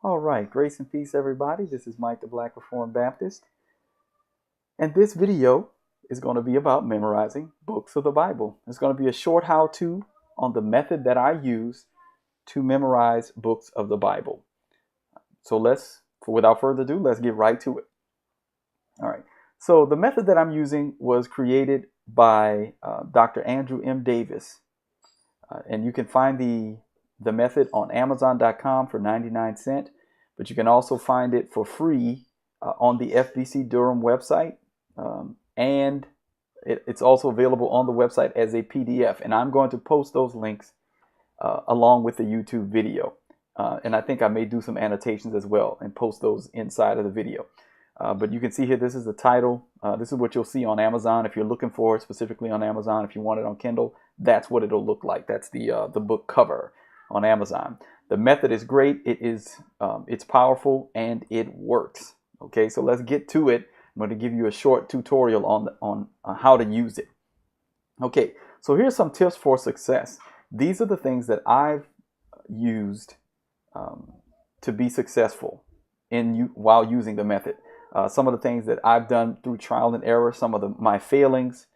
All right, grace and peace, everybody. This is Mike, the Black Reformed Baptist, and this video is going to be about memorizing books of the Bible. It's going to be a short how-to on the method that I use to memorize books of the Bible. So without further ado, let's get right to it. All right. So the method that I'm using was created by Dr. Andrew M. Davis, and you can find the method on Amazon.com for 99 cents. But you can also find it for free on the FBC Durham website. And it's also available on the website as a PDF. And I'm going to post those links along with the YouTube video. And I think I may do some annotations as well and post those inside of the video. But you can see here, this is the title. This is what you'll see on Amazon. If you're looking for it specifically on Amazon, if you want it on Kindle, that's what it'll look like. That's the book cover on Amazon. The method is great. It's powerful and it works. Okay, so let's get to it. I'm going to give you a short tutorial on how to use it. Okay, so here's some tips for success. These are the things that I've used to be successful while using the method. Some of the things that I've done through trial and error, some of my failings.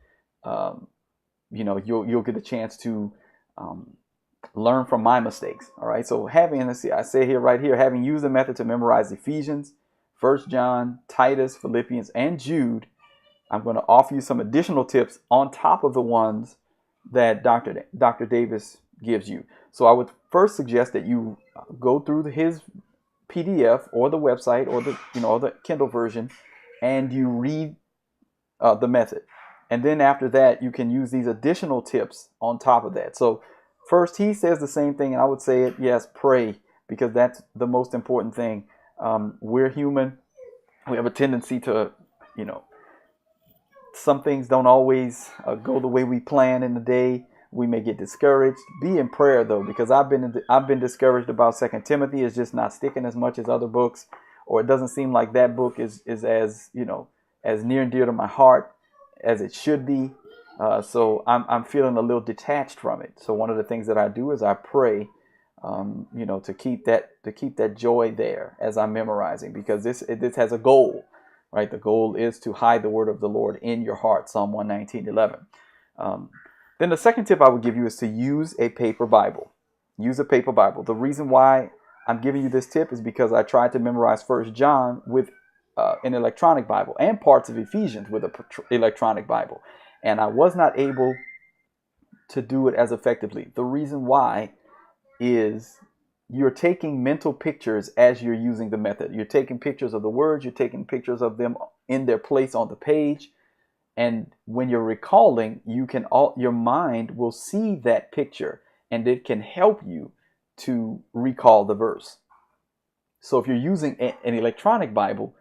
You'll get a chance to learn from my mistakes. All right. So I say here, right here, having used the method to memorize Ephesians, 1 John, Titus, Philippians, and Jude, I'm going to offer you some additional tips on top of the ones that Dr. Davis gives you. So I would first suggest that you go through his PDF or the website or the Kindle version, and you read the method. And then after that, you can use these additional tips on top of that. So first, he says the same thing, and I would say it, yes, pray, because that's the most important thing. We're human. We have a tendency to, some things don't always go the way we plan in the day. We may get discouraged. Be in prayer, though, because I've been discouraged about 2 Timothy. It's just not sticking as much as other books, or it doesn't seem like that book is as near and dear to my heart as it should be. So I'm feeling a little detached from it. So one of the things that I do is I pray, to keep that joy there as I'm memorizing, because this has a goal, right? The goal is to hide the word of the Lord in your heart, Psalm 119:11. Then the second tip I would give you is to use a paper Bible. Use a paper Bible. The reason why I'm giving you this tip is because I tried to memorize 1 John with an electronic Bible and parts of Ephesians with an electronic Bible. And I was not able to do it as effectively. The reason why is you're taking mental pictures as you're using the method. You're taking pictures of the words. You're taking pictures of them in their place on the page. And when you're recalling, your mind will see that picture, and it can help you to recall the verse. So if you're using an electronic Bible,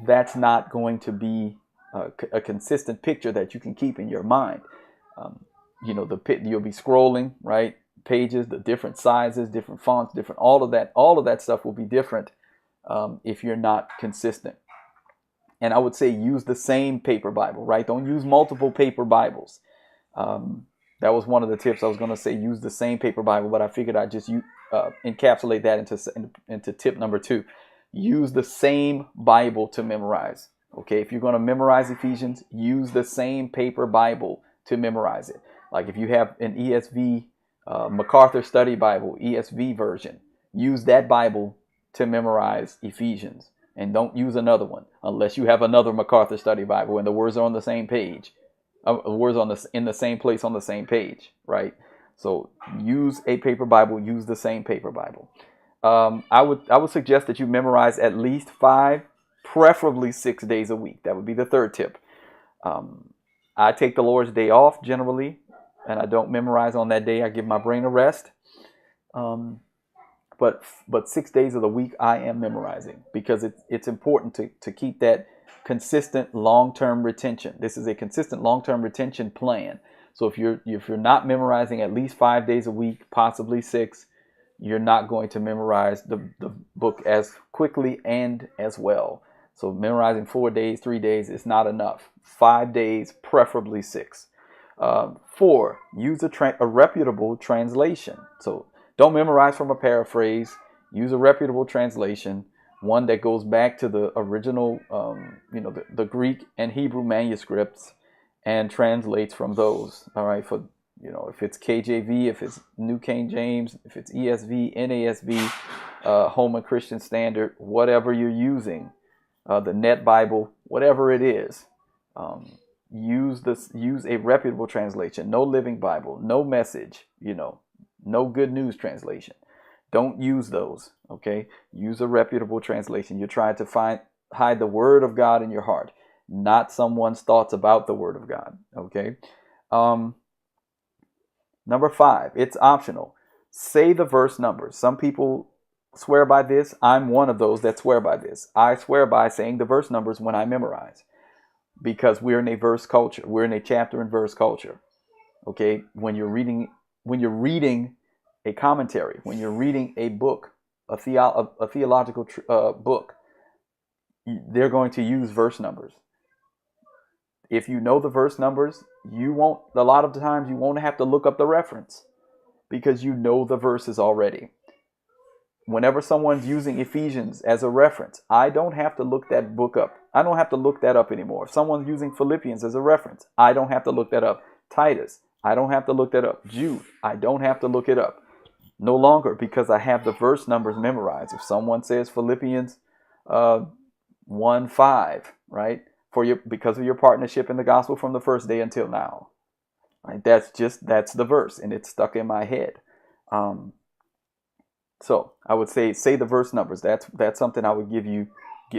that's not going to be a consistent picture that you can keep in your mind. You'll be scrolling, right? Pages, the different sizes, different fonts, all of that stuff will be different if you're not consistent. And I would say use the same paper Bible, right? Don't use multiple paper Bibles. That was one of the tips. I was going to say use the same paper Bible, but I figured I'd just encapsulate that into tip number 2. Use the same Bible to memorize. Okay, if you're going to memorize Ephesians, use the same paper Bible to memorize it. Like if you have an ESV, MacArthur Study Bible, ESV version, use that Bible to memorize Ephesians. And don't use another one unless you have another MacArthur Study Bible and the words are on the same page. Words in the same place on the same page, right? So use a paper Bible. Use the same paper Bible. I would suggest that you memorize at least 5, preferably 6 days a week. That would be the third tip. I take the Lord's Day off generally, and I don't memorize on that day. I give my brain a rest. But 6 days of the week I am memorizing, because it's important to keep that consistent long-term retention. This is a consistent long-term retention plan. So if you're not memorizing at least 5 days a week, possibly 6, you're not going to memorize the book as quickly and as well. So memorizing 4 days, 3 days is not enough. 5 days, preferably 6. 4, use a reputable translation. So don't memorize from a paraphrase. Use a reputable translation, one that goes back to the original, the Greek and Hebrew manuscripts, and translates from those. All right, for if it's KJV, if it's New King James, if it's ESV, NASB, Holman Christian Standard, whatever you're using, the Net Bible, whatever it is, use a reputable translation. No Living Bible, no Message, no Good News translation. Don't use those. Okay, use a reputable translation. You're trying to hide the Word of God in your heart, not someone's thoughts about the Word of God. Okay. Number 5, it's optional. Say the verse numbers. Some people swear by this. I'm one of those that swear by this. I swear by saying the verse numbers when I memorize, because we're in a verse culture. We're in a chapter and verse culture. Okay, when you're reading a commentary, when you're reading a book, a theological book, they're going to use verse numbers. If you know the verse numbers, a lot of the times you won't have to look up the reference, because you know the verses already. Whenever someone's using Ephesians as a reference, I don't have to look that book up. I don't have to look that up anymore. If someone's using Philippians as a reference, I don't have to look that up. Titus, I don't have to look that up. Jude, I don't have to look it up. No longer, because I have the verse numbers memorized. If someone says Philippians 1:5, right? Because of your partnership in the gospel from the first day until now. Right? That's the verse, and it's stuck in my head. So I would say the verse numbers. That's something I would give you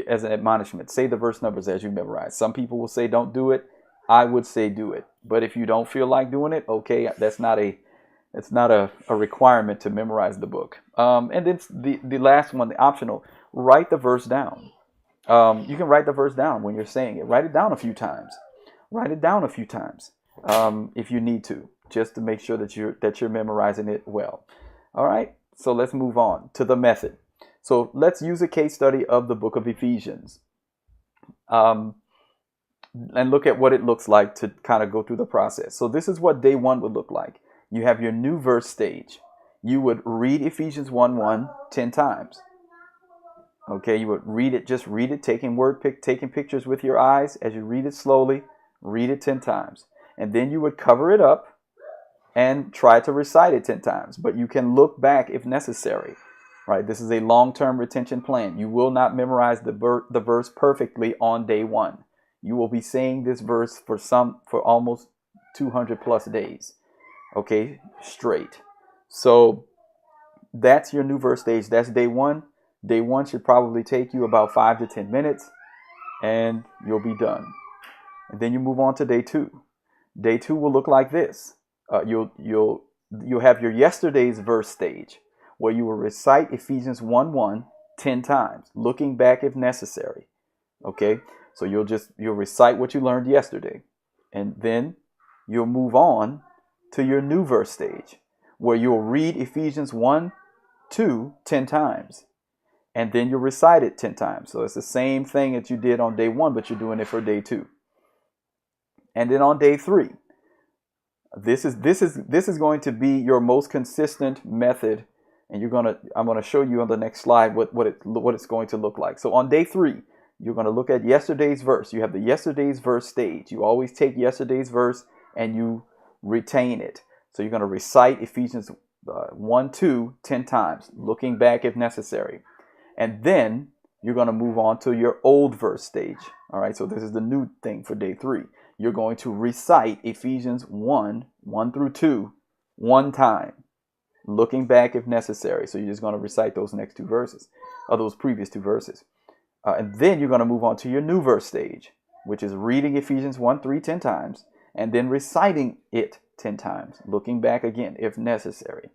as an admonishment. Say the verse numbers as you memorize. Some people will say don't do it. I would say do it. But if you don't feel like doing it, okay, that's not a requirement to memorize the book. And then the last one, the optional, write the verse down. You can write the verse down when you're saying it. Write it down a few times. If you need to, just to make sure that you're memorizing it well. All right. So let's move on to the method. So let's use a case study of the book of Ephesians, and look at what it looks like to kind of go through the process. So this is what day 1 would look like. You have your new verse stage. You would read Ephesians 1:1 10 times. Okay, you would read it, taking pictures with your eyes as you read it slowly. Read it 10 times. And then you would cover it up and try to recite it 10 times. But you can look back if necessary. Right? This is a long-term retention plan. You will not memorize the verse perfectly on day 1. You will be saying this verse for almost 200 plus days. Okay, straight. So that's your new verse stage. That's day 1. Day 1 should probably take you about 5 to 10 minutes, and you'll be done. And then you move on to day 2. Day 2 will look like this. You'll have your yesterday's verse stage, where you will recite Ephesians 1:1 10 times, looking back if necessary. Okay, so you'll recite what you learned yesterday, and then you'll move on to your new verse stage, where you'll read Ephesians 1:2 10 times. And then you'll recite it 10 times. So it's the same thing that you did on day 1, but you're doing it for day 2. And then on day 3, this is going to be your most consistent method. And I'm gonna show you on the next slide what it's going to look like. So on day 3, you're going to look at yesterday's verse. You have the yesterday's verse stage. You always take yesterday's verse and you retain it. So you're going to recite Ephesians 1:2 10 times, looking back if necessary. And then you're going to move on to your old verse stage. All right, so this is the new thing for day 3. You're going to recite Ephesians 1:1 through 2 one time, looking back if necessary. So you're just going to recite those next 2 verses, or those previous 2 verses. And then you're going to move on to your new verse stage, which is reading Ephesians 1:3 10 times, and then reciting it 10 times, looking back again if necessary.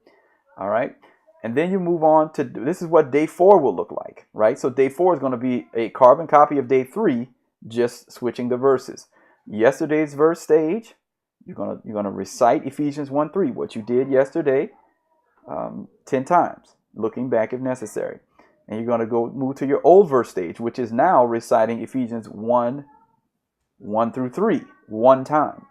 All right. And then you move on to, this is what day 4 will look like, right? So day 4 is going to be a carbon copy of day 3, just switching the verses. Yesterday's verse stage, you're gonna recite Ephesians 1:3, what you did yesterday, 10 times, looking back if necessary. And you're going to move to your old verse stage, which is now reciting Ephesians 1:1 through 3, one time.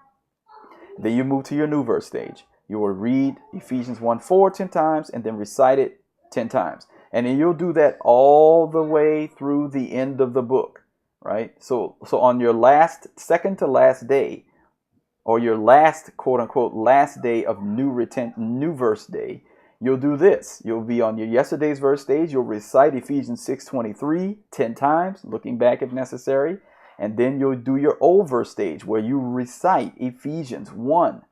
Then you move to your new verse stage. You will read Ephesians 1:4 10 times and then recite it 10 times. And then you'll do that all the way through the end of the book, right? So on your second to last day, or your last, quote unquote, last day of new verse day, you'll do this. You'll be on your yesterday's verse stage. You'll recite Ephesians 6:23 10 times, looking back if necessary. And then you'll do your old verse stage where you recite Ephesians 1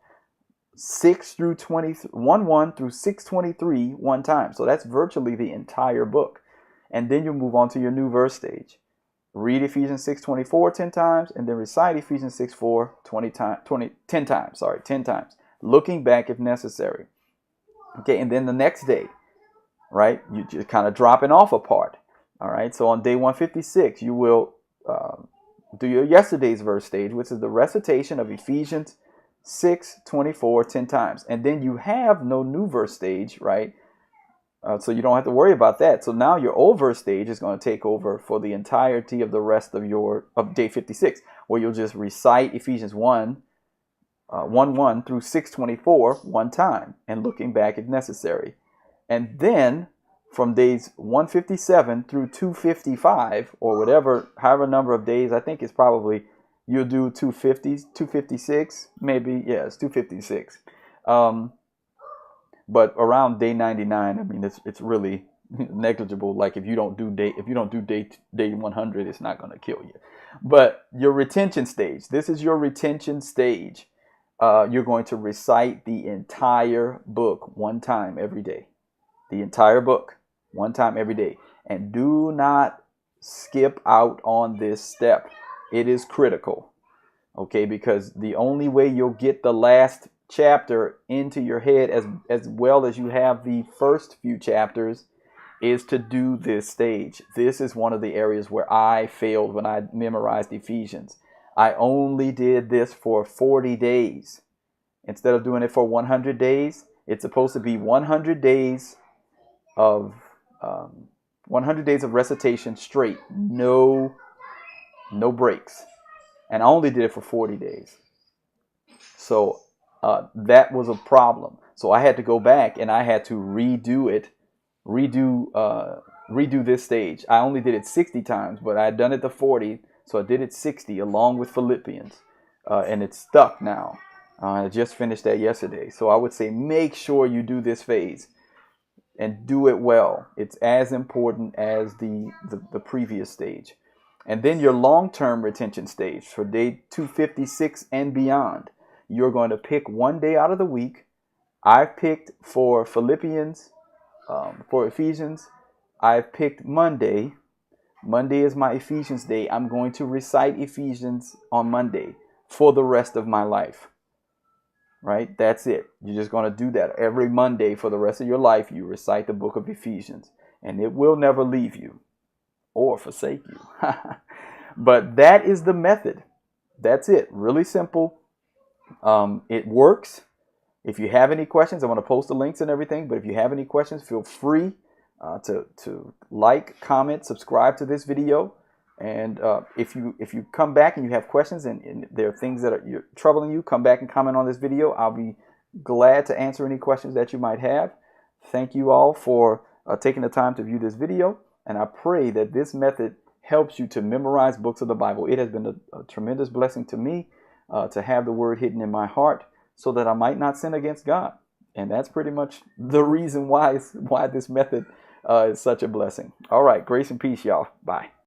1 through 6:23 one time. So that's virtually the entire book. And then you'll move on to your new verse stage. Read Ephesians 6:24 10 times, and then recite Ephesians 6:4 10 times, looking back if necessary. Okay, and then the next day, right, you just kind of dropping off a part. All right, so on day 156, you will do your yesterday's verse stage, which is the recitation of Ephesians 6:24 10 times. And then you have no new verse stage, right? So you don't have to worry about that. So now your old verse stage is going to take over for the entirety of the rest of day 56, where you'll just recite Ephesians 1 through 6:24 one time, and looking back if necessary. And then from days 157 through 255, or however number of days, I think it's probably, you'll do 256, maybe, yes, 256. But around day 99, I mean, it's really negligible. Like if you don't do day 100, it's not going to kill you. But your retention stage, this is your retention stage. You're going to recite the entire book one time every day. The entire book one time every day. And do not skip out on this step. It is critical. Okay, because the only way you'll get the last chapter into your head as well as you have the first few chapters is to do this stage. This is one of the areas where I failed when I memorized Ephesians. I only did this for 40 days. Instead of doing it for 100 days, it's supposed to be 100 days of 100 days of recitation straight, no breaks. And I only did it for 40 days. So that was a problem. So I had to go back and I had to redo this stage. I only did it 60 times, but I had done it to 40. So I did it 60 along with Philippians. And it's stuck now. I just finished that yesterday. So I would say make sure you do this phase and do it well. It's as important as the previous stage. And then your long-term retention stage for day 256 and beyond. You're going to pick one day out of the week. I've picked for Philippians, for Ephesians, I've picked Monday. Monday is my Ephesians day. I'm going to recite Ephesians on Monday for the rest of my life. Right? That's it. You're just going to do that every Monday for the rest of your life. You recite the book of Ephesians, and it will never leave you or forsake you. But that is the method. That's it. Really simple. It works. If you have any questions, I'm going to post the links and everything. But if you have any questions, feel free to like, comment, subscribe to this video. And if you come back and you have questions and there are things that are troubling you, come back and comment on this video. I'll be glad to answer any questions that you might have. Thank you all for taking the time to view this video. And I pray that this method helps you to memorize books of the Bible. It has been a tremendous blessing to me to have the word hidden in my heart so that I might not sin against God. And that's pretty much the reason why this method is such a blessing. All right. Grace and peace, y'all. Bye.